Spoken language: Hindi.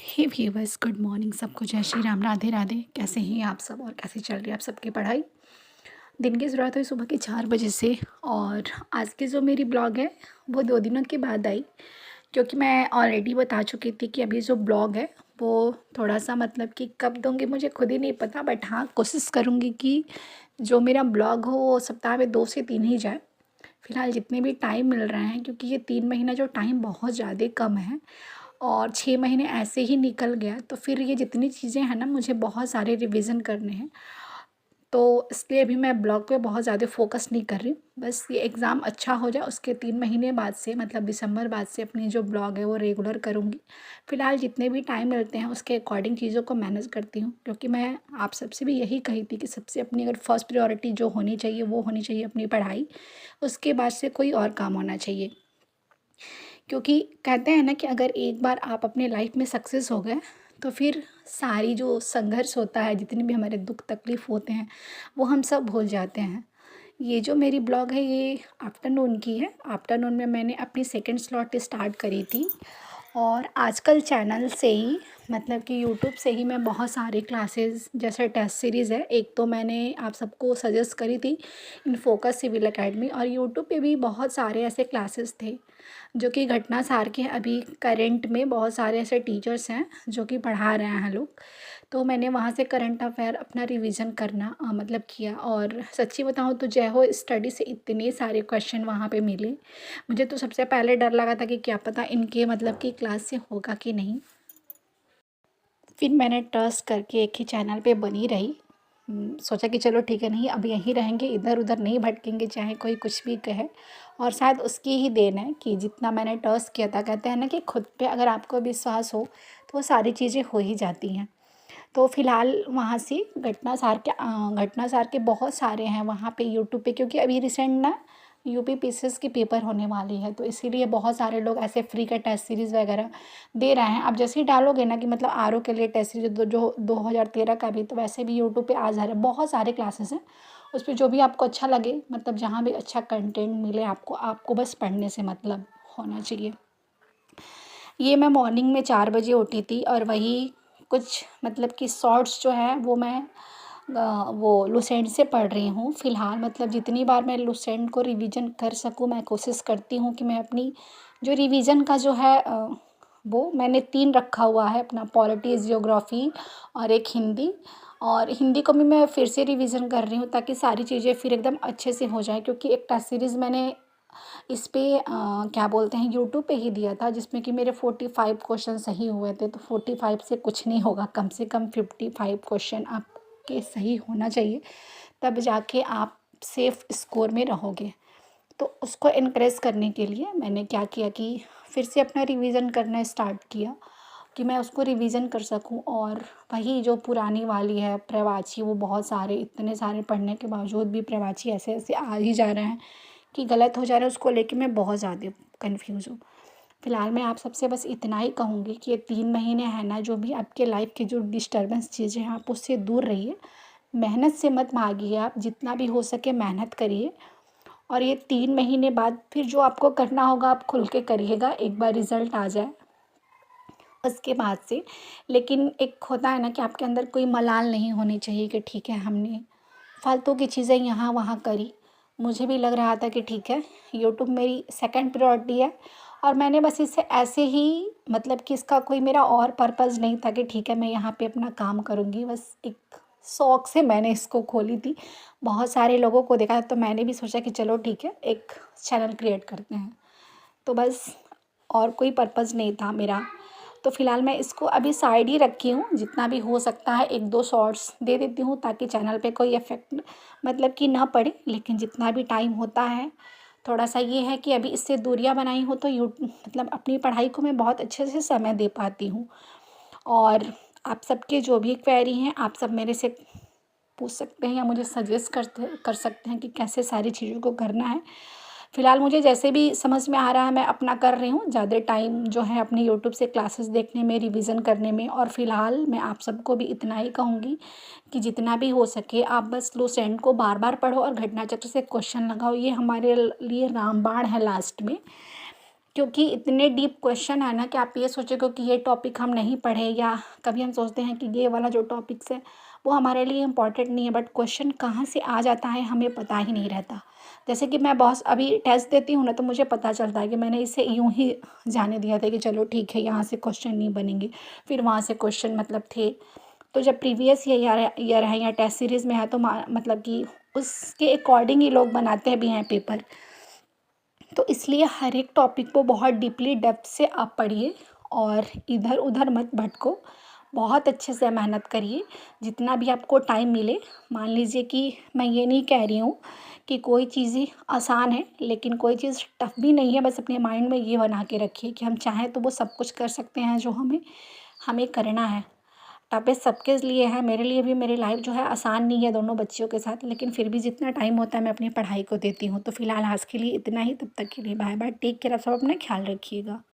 हे व्यूवर्स, गुड मॉर्निंग। सबको जय श्री राम, राधे राधे। कैसे हैं आप सब और कैसे चल रही है आप सबकी पढ़ाई? दिन की शुरुआत हुई सुबह के 4 बजे से। और आज की जो मेरी ब्लॉग है वो 2 दिनों के बाद आई, क्योंकि मैं ऑलरेडी बता चुकी थी कि अभी जो ब्लॉग है वो थोड़ा सा मतलब कि कब दूंगी मुझे खुद ही नहीं पता, बट हाँ कोशिश करूँगी कि जो मेरा ब्लॉग हो वो सप्ताह में 2 से 3 ही जाए। फ़िलहाल जितने भी टाइम मिल रहे हैं, क्योंकि ये 3 महीना जो टाइम बहुत ज़्यादा कम है और 6 महीने ऐसे ही निकल गया, तो फिर ये जितनी चीज़ें हैं ना मुझे बहुत सारे रिवीजन करने हैं। तो इसलिए अभी मैं ब्लॉग पे बहुत ज़्यादा फोकस नहीं कर रही हूँ। बस ये एग्ज़ाम अच्छा हो जाए उसके 3 महीने बाद से, मतलब दिसंबर बाद से अपनी जो ब्लॉग है वो रेगुलर करूँगी। फ़िलहाल जितने भी टाइम मिलते हैं उसके अकॉर्डिंग चीज़ों को मैनेज करती हूँ, क्योंकि मैं आप सबसे भी यही कही थी कि सबसे अपनी अगर फर्स्ट प्रायोरिटी जो होनी चाहिए वो होनी चाहिए अपनी पढ़ाई। उसके बाद से कोई और काम होना चाहिए, क्योंकि कहते हैं ना कि अगर एक बार आप अपने लाइफ में सक्सेस हो गए तो फिर सारी जो संघर्ष होता है, जितने भी हमारे दुख तकलीफ़ होते हैं वो हम सब भूल जाते हैं। ये जो मेरी ब्लॉग है ये आफ्टरनून की है। आफ्टरनून में मैंने अपनी सेकंड स्लॉट स्टार्ट करी थी, और आजकल चैनल से ही मतलब कि यूट्यूब से ही मैं बहुत सारे क्लासेस, जैसे टेस्ट सीरीज़ है एक, तो मैंने आप सबको सजेस्ट करी थी इन फोकस सिविल एकेडमी। और यूट्यूब पे भी बहुत सारे ऐसे क्लासेस थे जो कि घटना सार के हैं। अभी करंट में बहुत सारे ऐसे टीचर्स हैं जो कि पढ़ा रहे हैं लोग, तो मैंने वहाँ से करंट अफेयर अपना रिवीजन करना मतलब किया। और सच्ची बताऊँ तो जय हो स्टडी से इतने सारे क्वेश्चन वहाँ पे मिले। मुझे तो सबसे पहले डर लगा था कि क्या पता इनके मतलब कि क्लास से होगा कि नहीं। फिर मैंने ट्रस्ट करके एक ही चैनल पे बनी रही। सोचा कि चलो ठीक है, नहीं अब यहीं रहेंगे, इधर उधर नहीं भटकेंगे चाहे कोई कुछ भी कहे। और शायद उसकी ही देन है कि जितना मैंने ट्रस्ट किया था, कहते हैं ना कि खुद पे अगर आपको विश्वास हो तो वो सारी चीज़ें हो ही जाती हैं। तो फ़िलहाल वहाँ से घटना सार के बहुत सारे हैं वहाँ पे यूट्यूब पे, क्योंकि अभी रिसेंट ना यूपी पीसीएस की पेपर होने वाली है, तो इसीलिए बहुत सारे लोग ऐसे फ्री का टेस्ट सीरीज़ वगैरह दे रहे हैं। अब जैसे ही डालोगे ना कि मतलब आरओ के लिए टेस्ट सीरीज जो 2013 का भी, तो वैसे भी यूट्यूब पे आ जा रहे हैं बहुत सारे क्लासेस हैं। उस पर जो भी आपको अच्छा लगे, मतलब जहाँ भी अच्छा कंटेंट मिले आपको, आपको बस पढ़ने से मतलब होना चाहिए। ये मैं मॉर्निंग में 4 बजे उठी थी, और वही कुछ मतलब कि शॉर्ट्स जो है वो मैं वो लुसेंट से पढ़ रही हूँ फ़िलहाल। मतलब जितनी बार मैं लुसेंट को रिवीजन कर सकूँ, मैं कोशिश करती हूँ कि मैं अपनी जो रिवीजन का जो है वो मैंने 3 रखा हुआ है अपना, पॉलिटी, ज्योग्राफी और एक हिंदी। और हिंदी को भी मैं फिर से रिवीजन कर रही हूँ ताकि सारी चीज़ें फिर एकदम अच्छे से हो जाए, क्योंकि एक टेस्ट सीरीज़ मैंने इस पे क्या बोलते हैं यूट्यूब पे ही दिया था, जिसमें कि मेरे 45 क्वेश्चन सही हुए थे। तो 45 से कुछ नहीं होगा, कम से कम 55 क्वेश्चन आपके सही होना चाहिए, तब जाके आप सेफ स्कोर में रहोगे। तो उसको इनक्रेज़ करने के लिए मैंने क्या किया कि फिर से अपना रिवीजन करना स्टार्ट किया कि मैं उसको रिवीजन कर सकूं। और वही जो पुरानी वाली है प्रवाची, वो बहुत सारे, इतने सारे पढ़ने के बावजूद भी प्रवाची ऐसे ऐसे आ ही जा रहे हैं कि गलत हो जा रहा है, उसको लेके मैं बहुत ज़्यादा कन्फ्यूज़ हूँ। फ़िलहाल मैं आप सबसे बस इतना ही कहूँगी कि ये 3 महीने हैं ना, जो भी आपके लाइफ की जो डिस्टर्बेंस चीज़ें हैं आप उससे दूर रहिए। मेहनत से मत भागिए, आप जितना भी हो सके मेहनत करिए। और ये 3 महीने बाद फिर जो आपको करना होगा आप खुल के करिएगा, एक बार रिज़ल्ट आ जाए उसके बाद से। लेकिन एक होता है ना कि आपके अंदर कोई मलाल नहीं होनी चाहिए कि ठीक है हमने फालतू की चीज़ें यहाँ वहाँ करी। मुझे भी लग रहा था कि ठीक है, यूट्यूब मेरी सेकंड प्रायोरिटी है, और मैंने बस इसे ऐसे ही मतलब कि इसका कोई मेरा और पर्पज़ नहीं था कि ठीक है मैं यहाँ पे अपना काम करूँगी। बस एक शौक़ से मैंने इसको खोली थी। बहुत सारे लोगों को देखा तो मैंने भी सोचा कि चलो ठीक है एक चैनल क्रिएट करते हैं। तो बस और कोई पर्पज़ नहीं था मेरा। तो फ़िलहाल मैं इसको अभी साइड ही रखी हूँ, जितना भी हो सकता है 1-2 शॉर्ट्स दे देती हूँ ताकि चैनल पे कोई इफ़ेक्ट मतलब कि ना पड़े। लेकिन जितना भी टाइम होता है, थोड़ा-सा ये है कि अभी इससे दूरियाँ बनाई हूँ तो मतलब अपनी पढ़ाई को मैं बहुत अच्छे से समय दे पाती हूँ। और आप सबके जो भी क्वेरी हैं आप सब मेरे से पूछ सकते हैं या मुझे सजेस्ट कर सकते हैं कि कैसे सारी चीज़ों को करना है। फ़िलहाल मुझे जैसे भी समझ में आ रहा है मैं अपना कर रही हूँ, ज़्यादा टाइम जो है अपने यूट्यूब से क्लासेस देखने में, रिवीजन करने में। और फ़िलहाल मैं आप सबको भी इतना ही कहूँगी कि जितना भी हो सके आप बस लुसेंट को बार-बार पढ़ो और घटना चक्र से क्वेश्चन लगाओ। ये हमारे लिए रामबाण है लास्ट में। क्योंकि इतने डीप क्वेश्चन है ना कि आप ये सोचोगे कि ये टॉपिक हम नहीं पढ़े, या कभी हम सोचते हैं कि ये वाला जो टॉपिक्स है वो हमारे लिए इम्पोर्टेंट नहीं है, बट क्वेश्चन कहाँ से आ जाता है हमें पता ही नहीं रहता। जैसे कि मैं बहुत अभी टेस्ट देती हूँ ना, तो मुझे पता चलता है कि मैंने इसे यूं ही जाने दिया था कि चलो ठीक है, यहाँ से क्वेश्चन नहीं बनेंगे, फिर वहाँ से क्वेश्चन मतलब थे। तो जब प्रीवियस ईयर है या टेस्ट सीरीज़ में है, तो मतलब कि उसके अकॉर्डिंग ही लोग बनाते भी हैं पेपर। तो इसलिए हर एक टॉपिक को बहुत डीपली डेप्थ से आप पढ़िए और इधर उधर मत भटको। बहुत अच्छे से मेहनत करिए जितना भी आपको टाइम मिले। मान लीजिए कि मैं ये नहीं कह रही हूँ कि कोई चीज़ ही आसान है, लेकिन कोई चीज़ टफ भी नहीं है। बस अपने माइंड में ये बना के रखिए कि हम चाहें तो वो सब कुछ कर सकते हैं जो हमें हमें करना है। टॉपिक सबके लिए है, मेरे लिए भी। मेरी लाइफ जो है आसान नहीं है दोनों बच्चियों के साथ, लेकिन फिर भी जितना टाइम होता है मैं अपनी पढ़ाई को देती हूँ। तो फिलहाल आज के लिए इतना ही, तब तक के लिए बाय बाय, टेक केयर, आप सब अपना ख्याल रखिएगा।